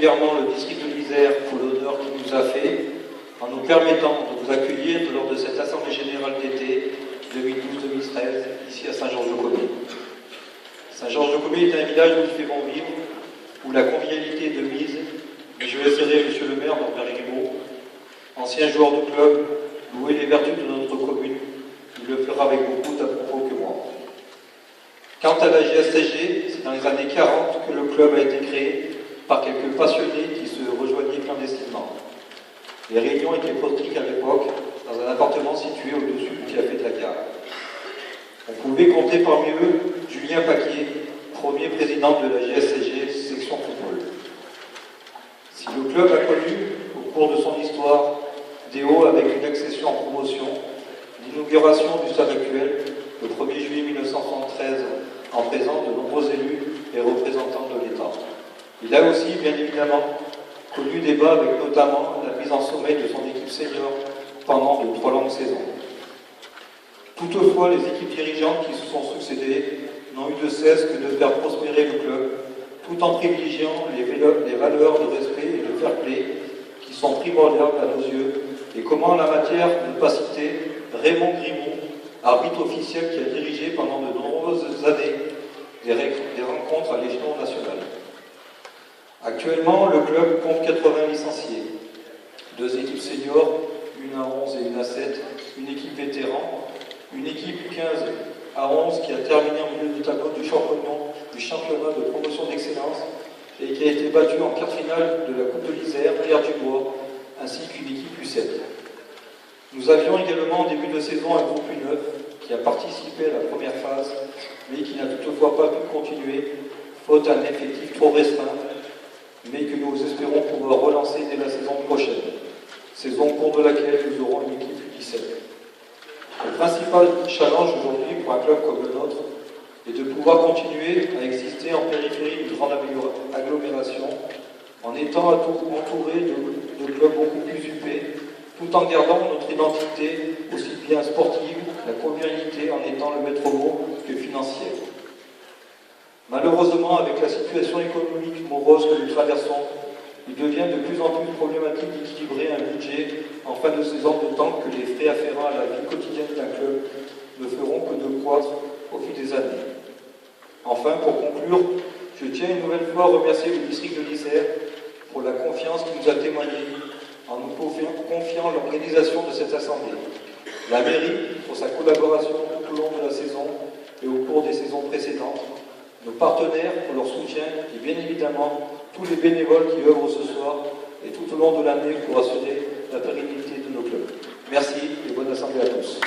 particulièrement le district de l'Isère pour l'honneur qu'il nous a fait en nous permettant de vous accueillir lors de cette Assemblée Générale d'été 2012-2013 ici à Saint-Georges-de-Comé. Saint-Georges-de-Comé est un village où nous vivons vivre, où la convivialité est de mise, et je laisserai Monsieur le maire, Norbert Grimaud, ancien joueur de club, louer les vertus de notre commune. Il le fera avec beaucoup d'à-propos que moi. Quant à la GSSG, c'est dans les années 40 que le club a été créé par quelques passionnés qui se rejoignaient clandestinement. Les réunions étaient politiques à l'époque, dans un appartement situé au-dessus du café de la gare. On pouvait compter parmi eux Julien Paquier, premier président de la GSSG, section football. Si le club a connu, au cours de son histoire, des hauts avec une accession en promotion, l'inauguration du stade actuel, le 1er juillet 1973, en présence de nombreux élus et représentants de l'État. Il a aussi, bien évidemment, connu débat avec notamment la mise en sommeil de son équipe senior pendant de 3 longues saisons. Toutefois, les équipes dirigeantes qui se sont succédées n'ont eu de cesse que de faire prospérer le club, tout en privilégiant les valeurs de respect et de fair play qui sont primordiales à nos yeux, et comment en la matière ne pas citer Raymond Grimaud, arbitre officiel qui a dirigé pendant de nombreuses années des rencontres à l'échelon national. Actuellement, le club compte 80 licenciés, 2 équipes seniors, une à 11 et une à 7, une équipe vétéran, une équipe 15 à 11 qui a terminé en milieu du tableau du championnat de promotion d'excellence et qui a été battue en quart finale de la Coupe de l'Isère, Pierre Dubois, ainsi qu'une équipe U7. Nous avions également en début de saison un groupe U9 qui a participé à la première phase, mais qui n'a toutefois pas pu continuer, faute d'un effectif trop restreint, mais que nous espérons pouvoir relancer dès la saison prochaine, saison au cours de laquelle nous aurons une équipe U17. Le principal challenge aujourd'hui pour un club comme le nôtre est de pouvoir continuer à exister en périphérie d'une grande agglomération, en étant entouré de clubs beaucoup plus huppés, tout en gardant notre identité aussi bien sportive, la convivialité en étant le maître mot que financière. Malheureusement, avec la situation économique morose que nous traversons, il devient de plus en plus problématique d'équilibrer un budget en fin de saison, d'autant que les frais afférents à la vie quotidienne d'un club ne feront que de croître au fil des années. Enfin, pour conclure, je tiens une nouvelle fois à remercier le district de l'Isère pour la confiance qu'il nous a témoignée en nous confiant l'organisation de cette assemblée. La mairie pour sa collaboration tout au long de la saison et au cours des saisons précédentes, nos partenaires pour leur soutien et bien évidemment tous les bénévoles qui œuvrent ce soir et tout au long de l'année pour assurer la pérennité de nos clubs. Merci et bonne assemblée à tous.